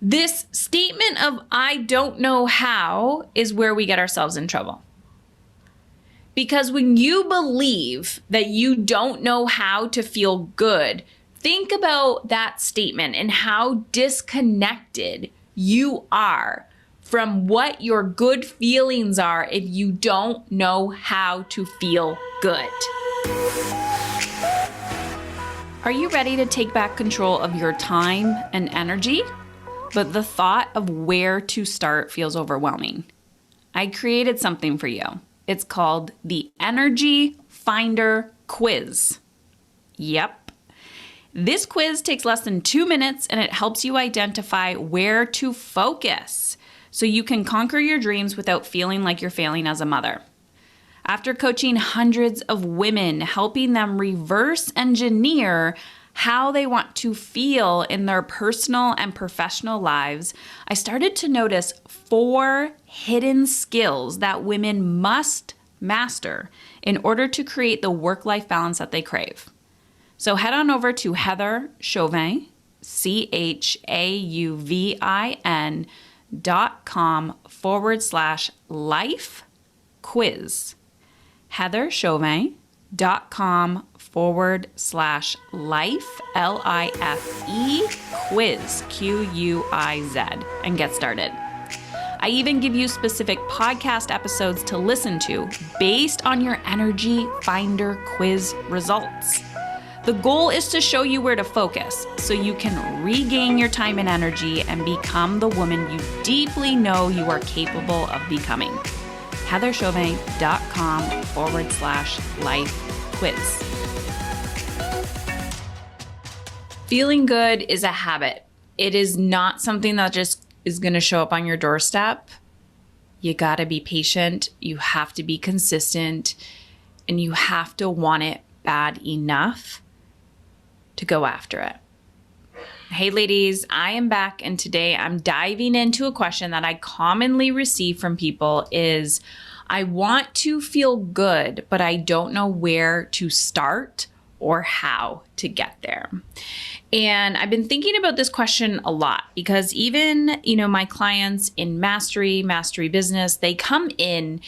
This statement of I don't know how is where we get ourselves in trouble. Because when you believe that you don't know how to feel good, think about that statement and how disconnected you are from what your good feelings are if you don't know how to feel good. Are you ready to take back control of your time and energy? But the thought of where to start feels overwhelming. I created something for you. It's called the Energy Finder Quiz. Yep. This quiz takes less than 2 minutes and it helps you identify where to focus so you can conquer your dreams without feeling like you're failing as a mother. After coaching hundreds of women, helping them reverse engineer how they want to feel in their personal and professional lives, I started to notice 4 hidden skills that women must master in order to create the work-life balance that they crave. So head on over to Heather Chauvin, CHAUVIN.com/life quiz. heatherchauvin.com/life, LIFE quiz, QUIZ, and get started. I even give you specific podcast episodes to listen to based on your Energy Finder quiz results. The goal is to show you where to focus so you can regain your time and energy and become the woman you deeply know you are capable of becoming. heatherchauvin.com/life quiz. Feeling good is a habit. It is not something that just is going to show up on your doorstep. You got to be patient. You have to be consistent, and you have to want it bad enough to go after it. Hey ladies, I am back, and today I'm diving into a question that I commonly receive from people is, I want to feel good, but I don't know where to start or how to get there. And I've been thinking about this question a lot because even, my clients in mastery business, they come in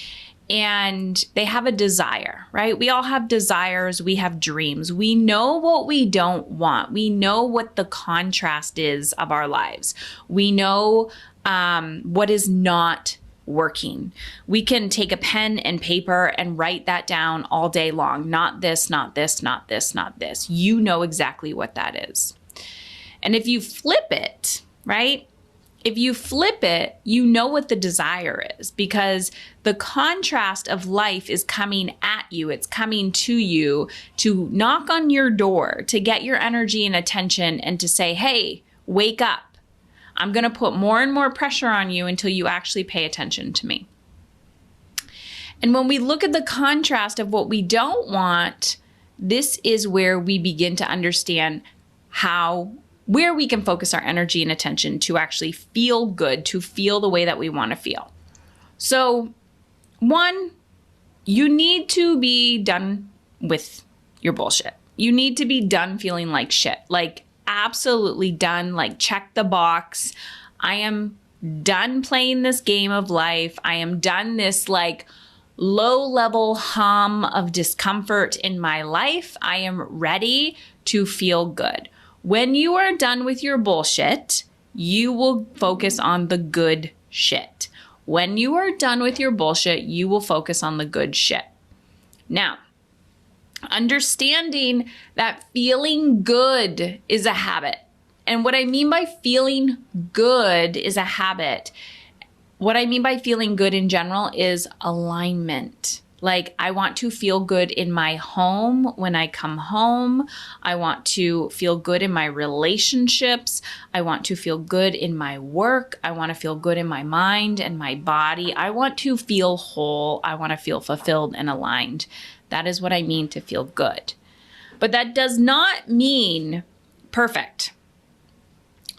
and they have a desire, right? We all have desires. We have dreams. We know what we don't want. We know what the contrast is of our lives. We know what is not working. We can take a pen and paper and write that down all day long. Not this, not this, not this, not this. You know exactly what that is. And if you flip it, right? If you flip it, you know what the desire is because the contrast of life is coming at you. It's coming to you to knock on your door, to get your energy and attention and to say, hey, wake up. I'm going to put more and more pressure on you until you actually pay attention to me. And when we look at the contrast of what we don't want, this is where we begin to understand where we can focus our energy and attention to actually feel good, to feel the way that we want to feel. So, 1, you need to be done with your bullshit. You need to be done feeling like shit. Like, absolutely done. Like, check the box. I am done playing this game of life. I am done this low-level hum of discomfort in my life. I am ready to feel good. When you are done with your bullshit, you will focus on the good shit. When you are done with your bullshit, you will focus on the good shit. Now, understanding that feeling good is a habit. And what I mean by feeling good is a habit, what I mean by feeling good in general is alignment. Like, I want to feel good in my home when I come home. I want to feel good in my relationships. I want to feel good in my work. I want to feel good in my mind and my body. I want to feel whole. I want to feel fulfilled and aligned. That is what I mean to feel good. But that does not mean perfect.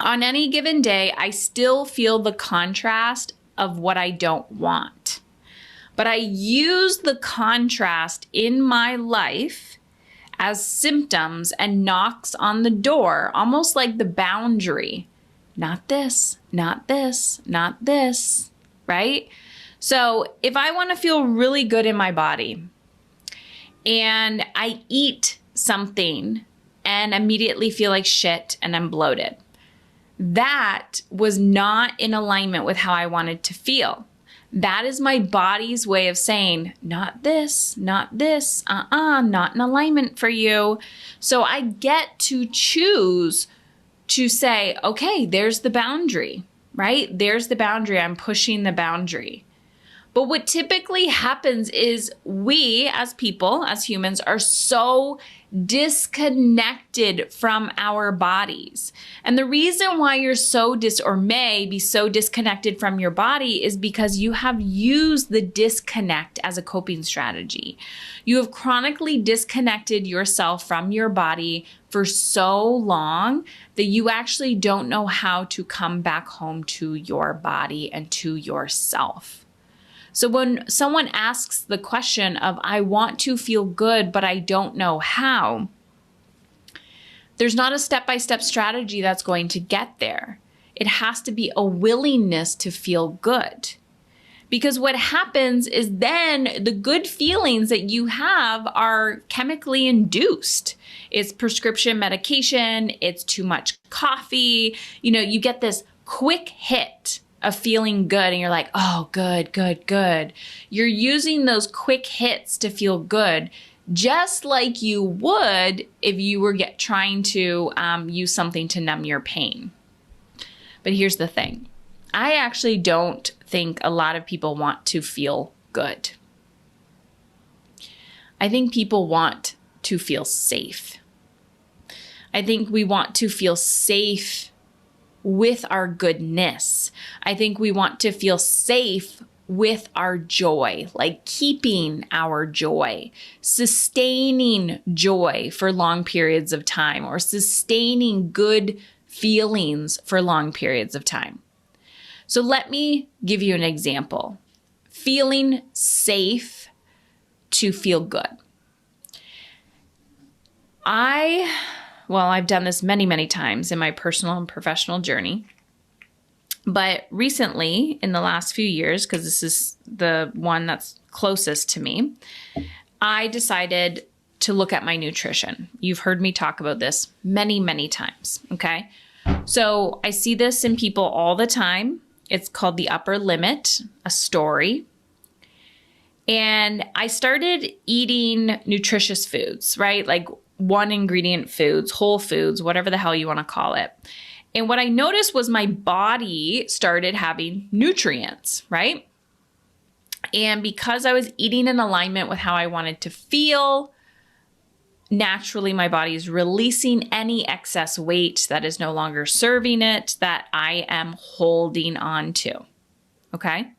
On any given day, I still feel the contrast of what I don't want. But I use the contrast in my life as symptoms and knocks on the door, almost like the boundary not this, not this, not this, right? So if I want to feel really good in my body and I eat something and immediately feel like shit and I'm bloated, that was not in alignment with how I wanted to feel. That is my body's way of saying, not this, not this, not in alignment for you. So I get to choose to say, okay, there's the boundary, right? There's the boundary. I'm pushing the boundary. But what typically happens is we as people, as humans, are so disconnected from our bodies. And the reason why you're so may be so disconnected from your body is because you have used the disconnect as a coping strategy. You have chronically disconnected yourself from your body for so long that you actually don't know how to come back home to your body and to yourself. So when someone asks the question of, I want to feel good, but I don't know how, there's not a step-by-step strategy that's going to get there. It has to be a willingness to feel good. Because what happens is then the good feelings that you have are chemically induced. It's prescription medication, it's too much coffee, you get this quick hit of feeling good and you're like, oh, good, good, good. You're using those quick hits to feel good, just like you would if you were trying to use something to numb your pain. But here's the thing. I actually don't think a lot of people want to feel good. I think people want to feel safe. I think we want to feel safe with our goodness. I think we want to feel safe with our joy, like keeping our joy, sustaining joy for long periods of time, or sustaining good feelings for long periods of time. So let me give you an example. Feeling safe to feel good. I've done this many, many times in my personal and professional journey. But recently, in the last few years, because this is the one that's closest to me, I decided to look at my nutrition. You've heard me talk about this many, many times, okay? So I see this in people all the time. It's called the upper limit, a story. And I started eating nutritious foods, right? Like one ingredient foods, whole foods, whatever the hell you want to call it. And what I noticed was my body started having nutrients, right? And because I was eating in alignment with how I wanted to feel, naturally my body is releasing any excess weight that is no longer serving it, that I am holding on to, okay?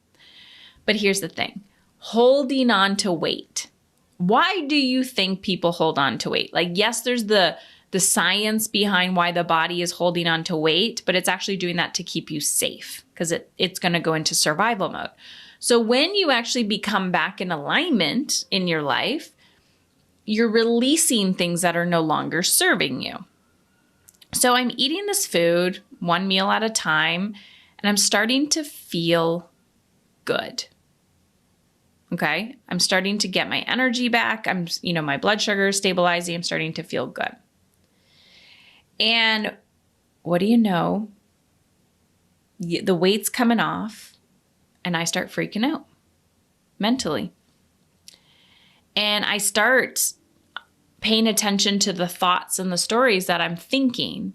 But here's the thing, holding on to weight. Why do you think people hold on to weight? Like, yes, there's the science behind why the body is holding on to weight, but it's actually doing that to keep you safe because it's going to go into survival mode. So when you actually become back in alignment in your life, you're releasing things that are no longer serving you. So I'm eating this food one meal at a time, and I'm starting to feel good. Okay. I'm starting to get my energy back. My blood sugar is stabilizing. I'm starting to feel good. And what do you know? The weight's coming off and I start freaking out mentally. And I start paying attention to the thoughts and the stories that I'm thinking.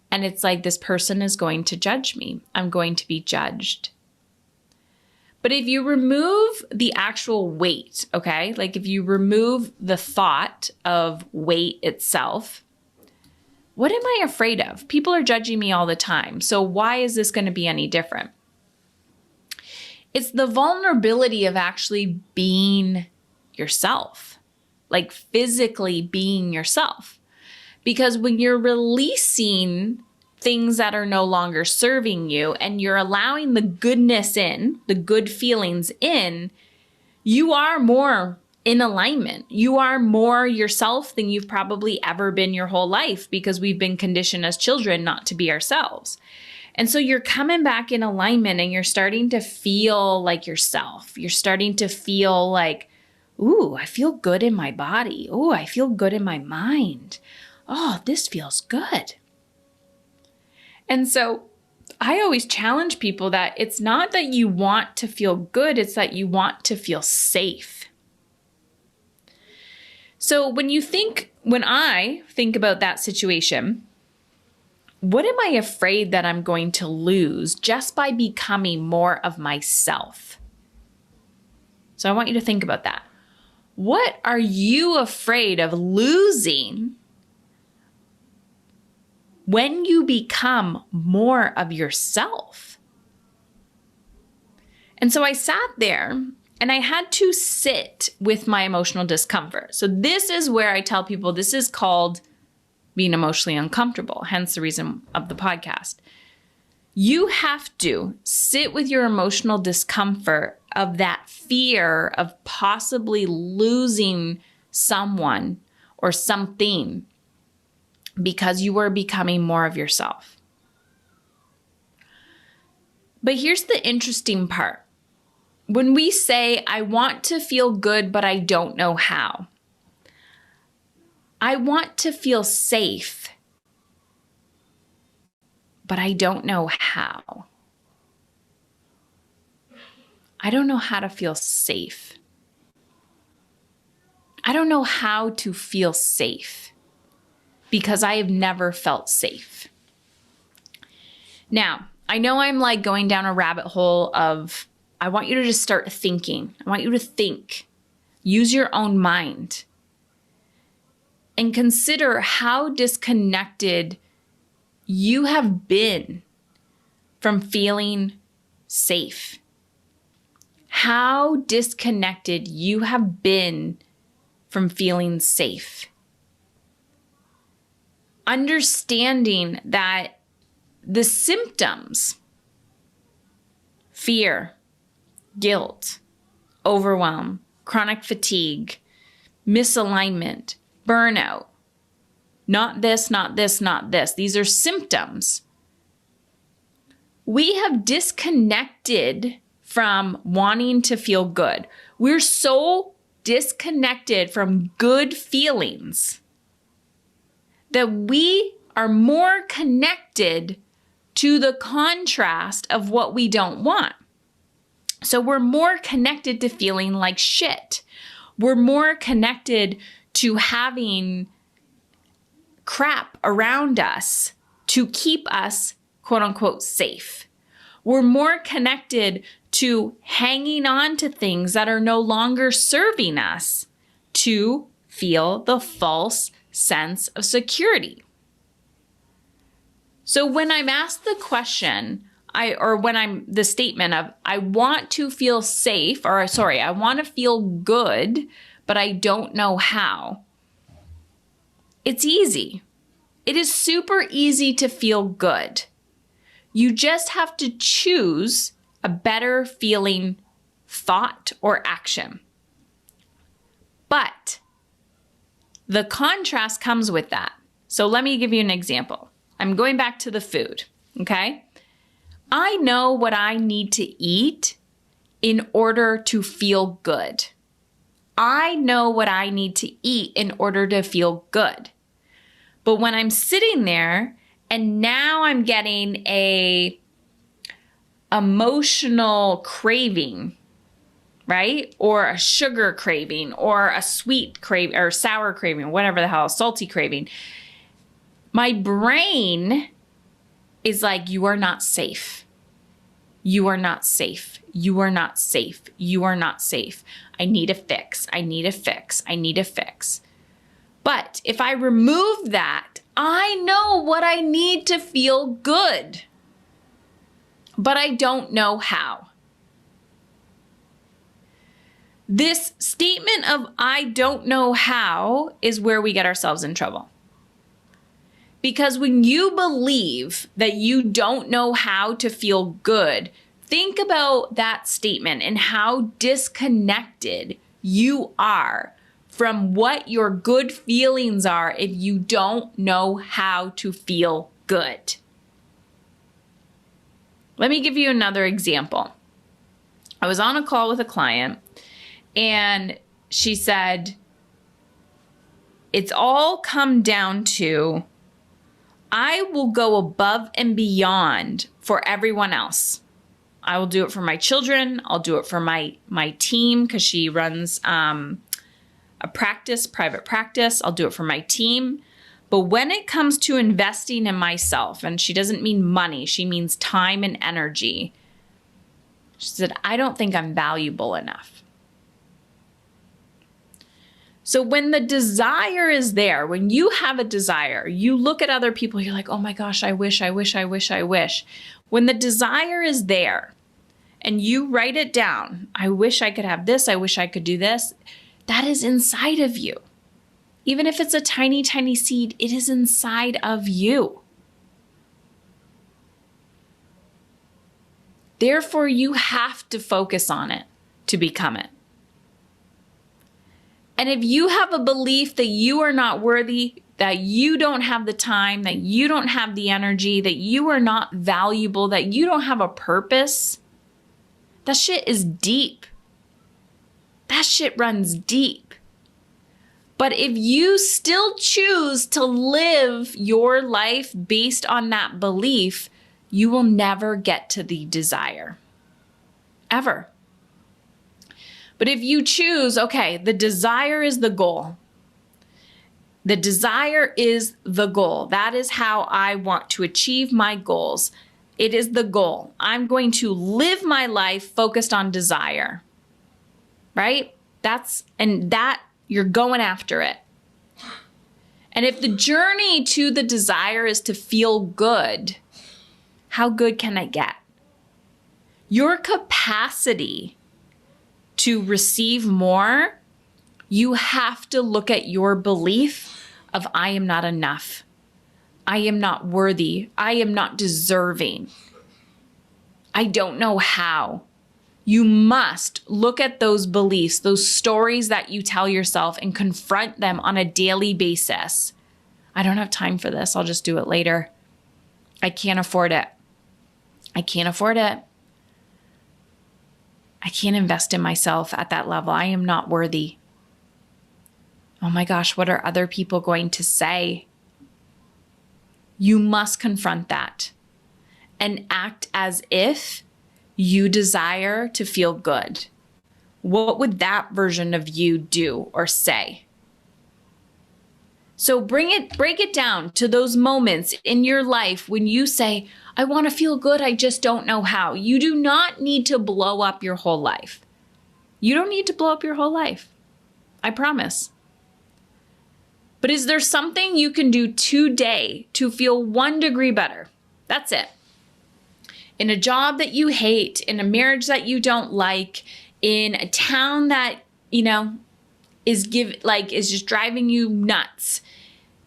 And it's like, this person is going to judge me. I'm going to be judged. But if you remove the actual weight, okay, like if you remove the thought of weight itself, what am I afraid of? People are judging me all the time. So why is this going to be any different? It's the vulnerability of actually being yourself, like physically being yourself. Because when you're releasing things that are no longer serving you and you're allowing the goodness in, the good feelings in, you are more in alignment. You are more yourself than you've probably ever been your whole life because we've been conditioned as children not to be ourselves. And so you're coming back in alignment and you're starting to feel like yourself. You're starting to feel like, ooh, I feel good in my body. Ooh, I feel good in my mind. Oh, this feels good. And so I always challenge people that it's not that you want to feel good, it's that you want to feel safe. So when I think about that situation, what am I afraid that I'm going to lose just by becoming more of myself? So I want you to think about that. What are you afraid of losing when you become more of yourself? And so I sat there and I had to sit with my emotional discomfort. So this is where I tell people this is called being emotionally uncomfortable, hence the reason of the podcast. You have to sit with your emotional discomfort of that fear of possibly losing someone or something because you are becoming more of yourself. But here's the interesting part. When we say, I want to feel good, but I don't know how. I want to feel safe, but I don't know how. I don't know how to feel safe. I don't know how to feel safe because I have never felt safe. Now, I know I'm like going down a rabbit hole of, I want you to just start thinking. I want you to think. Use your own mind. And consider how disconnected you have been from feeling safe. How disconnected you have been from feeling safe. Understanding that the symptoms, fear, guilt, overwhelm, chronic fatigue, misalignment, burnout, not this, not this, not this. These are symptoms. We have disconnected from wanting to feel good. We're so disconnected from good feelings that we are more connected to the contrast of what we don't want. So we're more connected to feeling like shit. We're more connected to having crap around us to keep us, quote unquote, safe. We're more connected to hanging on to things that are no longer serving us to feel the false sense of security. So when I'm asked the question, the statement of, I want to feel safe, I want to feel good, but I don't know how. It's easy. It is super easy to feel good. You just have to choose a better feeling thought or action. But the contrast comes with that. So let me give you an example. I'm going back to the food, okay? I know what I need to eat in order to feel good. I know what I need to eat in order to feel good. But when I'm sitting there and now I'm getting a emotional craving, right? Or a sugar craving or a sweet craving or sour craving, whatever the hell, salty craving. My brain is like, you are not safe. You are not safe. You are not safe. You are not safe. I need a fix. I need a fix. I need a fix. But if I remove that, I know what I need to feel good. But I don't know how. This statement of I don't know how is where we get ourselves in trouble. Because when you believe that you don't know how to feel good, think about that statement and how disconnected you are from what your good feelings are if you don't know how to feel good. Let me give you another example. I was on a call with a client and she said, it's all come down to, I will go above and beyond for everyone else. I will do it for my children. I'll do it for my team because she runs a private practice. I'll do it for my team. But when it comes to investing in myself, and she doesn't mean money, she means time and energy. She said, I don't think I'm valuable enough. So when the desire is there, when you have a desire, you look at other people, you're like, oh my gosh, I wish. When the desire is there and you write it down, I wish I could have this, I wish I could do this, that is inside of you. Even if it's a tiny, tiny seed, it is inside of you. Therefore, you have to focus on it to become it. And if you have a belief that you are not worthy, that you don't have the time, that you don't have the energy, that you are not valuable, that you don't have a purpose, that shit is deep. That shit runs deep. But if you still choose to live your life based on that belief, you will never get to the desire. Ever. But if you choose, okay, the desire is the goal. The desire is the goal. That is how I want to achieve my goals. It is the goal. I'm going to live my life focused on desire. Right? You're going after it. And if the journey to the desire is to feel good, how good can it get? Your capacity to receive more, you have to look at your belief of I am not enough. I am not worthy. I am not deserving. I don't know how. You must look at those beliefs, those stories that you tell yourself, and confront them on a daily basis. I don't have time for this. I'll just do it later. I can't afford it. I can't afford it. I can't invest in myself at that level. I am not worthy. Oh my gosh, what are other people going to say? You must confront that and act as if you desire to feel good. What would that version of you do or say? So break it down to those moments in your life when you say, I want to feel good, I just don't know how. You do not need to blow up your whole life. You don't need to blow up your whole life. I promise. But is there something you can do today to feel 1 degree better? That's it. In a job that you hate, in a marriage that you don't like, in a town that, is just driving you nuts.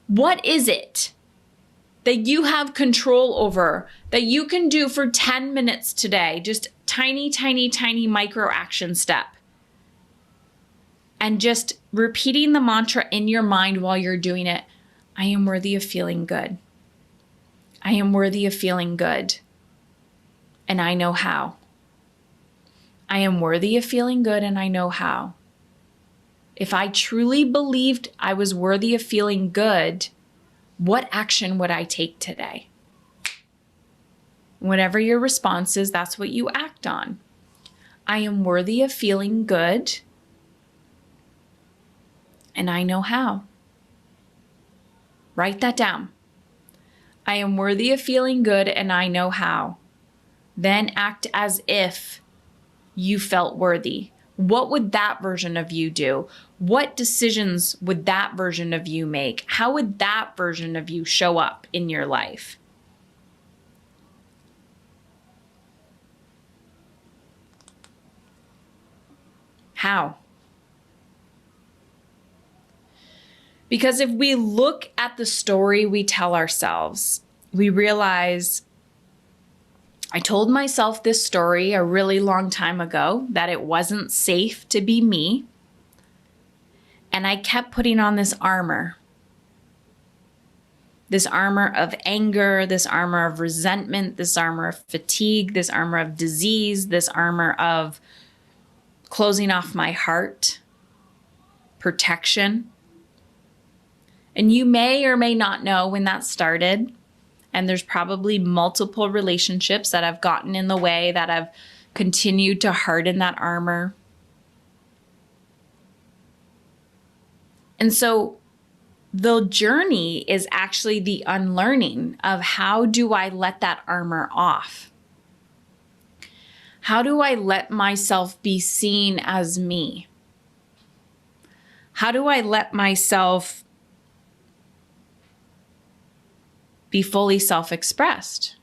What is it that you have control over that you can do for 10 minutes today? Just tiny, tiny, tiny micro action step. And just repeating the mantra in your mind while you're doing it. I am worthy of feeling good. I am worthy of feeling good. And I know how. I am worthy of feeling good and I know how. If I truly believed I was worthy of feeling good, what action would I take today? Whatever your response is, that's what you act on. I am worthy of feeling good and I know how. Write that down. I am worthy of feeling good and I know how. Then act as if you felt worthy. What would that version of you do? What decisions would that version of you make? How would that version of you show up in your life? How? Because if we look at the story we tell ourselves, we realize I told myself this story a really long time ago that it wasn't safe to be me. And I kept putting on this armor. This armor of anger, this armor of resentment, this armor of fatigue, this armor of disease, this armor of closing off my heart, protection. And you may or may not know when that started. And there's probably multiple relationships that have gotten in the way, that have continued to harden that armor. And so the journey is actually the unlearning of, how do I let that armor off? How do I let myself be seen as me? How do I let myself be fully self-expressed?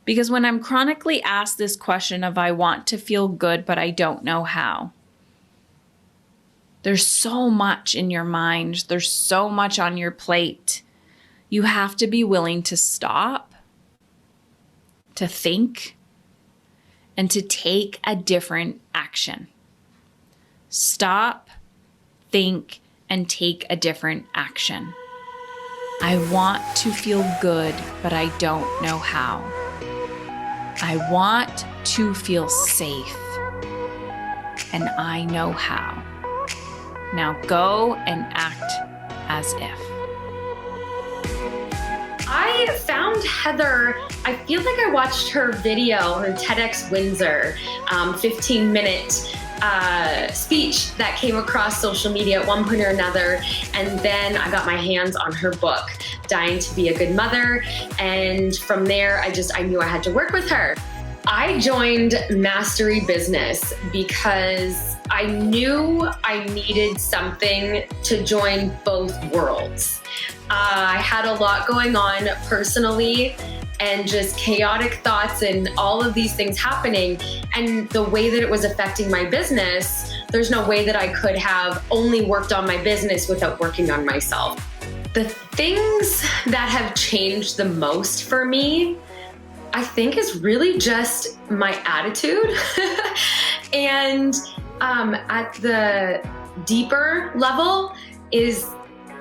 Because when I'm chronically asked this question of, I want to feel good, but I don't know how, there's so much in your mind. There's so much on your plate. You have to be willing to stop, to think, and to take a different action. Stop, think, and take a different action. I want to feel good, but I don't know how. I want to feel safe, and I know how. Now go and act as if. I found Heather, I feel like I watched her video, her TEDx Windsor 15-minute speech that came across social media at one point or another. And then I got my hands on her book, Dying to Be a Good Mother. And from there, I knew I had to work with her. I joined Mastery Business because I knew I needed something to join both worlds. I had a lot going on personally and just chaotic thoughts and all of these things happening. And the way that it was affecting my business, there's no way that I could have only worked on my business without working on myself. The things that have changed the most for me, I think, is really just my attitude. And at the deeper level is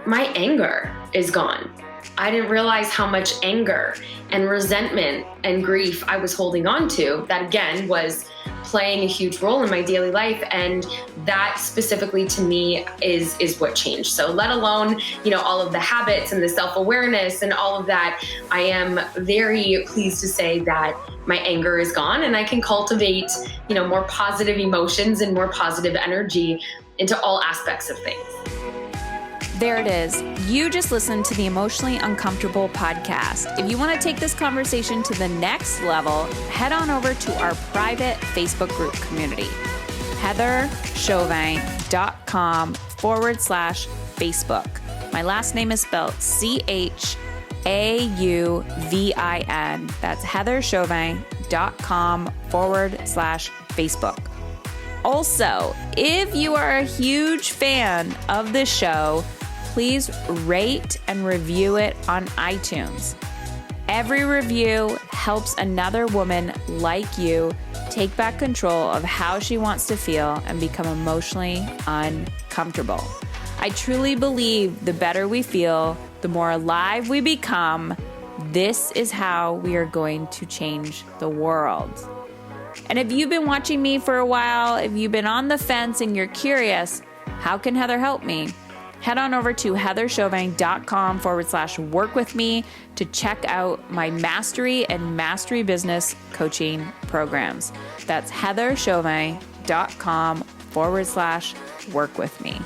my anger is gone. I didn't realize how much anger and resentment and grief I was holding on to. That, again, was playing a huge role in my daily life. And that specifically to me is what changed. So let alone, all of the habits and the self-awareness and all of that, I am very pleased to say that my anger is gone and I can cultivate, more positive emotions and more positive energy into all aspects of things. There it is. You just listened to the Emotionally Uncomfortable podcast. If you want to take this conversation to the next level, head on over to our private Facebook group community, heatherchauvin.com/Facebook. My last name is spelled CHAUVIN. That's heatherchauvin.com/Facebook. Also, if you are a huge fan of this show, please rate and review it on iTunes. Every review helps another woman like you take back control of how she wants to feel and become emotionally uncomfortable. I truly believe the better we feel, the more alive we become. This is how we are going to change the world. And if you've been watching me for a while, if you've been on the fence and you're curious, how can Heather help me? Head on over to heatherchauvin.com/work with me to check out my Mastery and Mastery Business coaching programs. That's heatherchauvin.com/work with me.